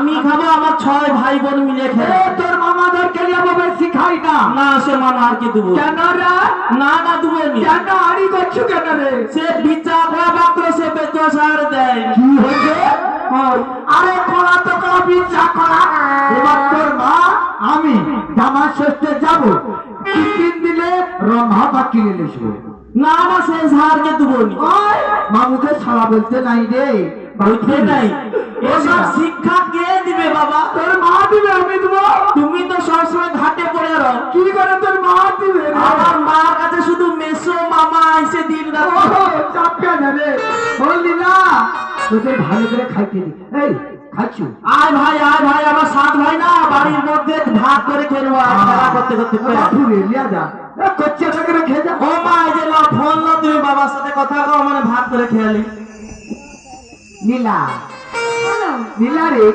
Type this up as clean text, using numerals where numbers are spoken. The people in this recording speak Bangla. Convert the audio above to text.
আমি খাবো, আমার 6 ভাই বোন মিলে খাবে। তোর মামাদের কেলিয়া বাবা শিখাই না। না সে মানা আর কি দেবো? কেন রে? না না দেবো নি। কেন আড়ি করছো কেন রে? সে বিচা করা মাত্র সে বেতস আর দেয়। কি হয়েছে? আরে কলা তো কলা বিচা করা। এবার তোর মা আমি জামা ষষ্ঠে যাবো, টিফিন দিলে রমা বা কিনে নিসবো। না না সে সারকে দেবো নি। মামুকে শালা বলতে নাই রে, বলতে নাই। এসব শিক্ষা কে দিবে বাবা? তোর মা দিবে, আমি দেবো। তুমি তো সবসময় ঘাটে পড়ে রও। কি করে তোর মা দিবে? আমার মার কাছে শুধু মেসো মামা এসে দিন রাত। চাপকে রে বললি না তোদের ভালো করে খাইতে দি। এই খাচ্ছু? আয় ভাই আমার 7 ভাই না বাড়ির মধ্যে ভাগ করে খেলবো আর খেলা করতে করতে লিয়া যা করছে করে খেয়ে যা। ও মা এই যে ফোন না, তুমি বাবার সাথে কথা কও, মানে ভাগ করে খেয়ালি। নীলা নীলা রে।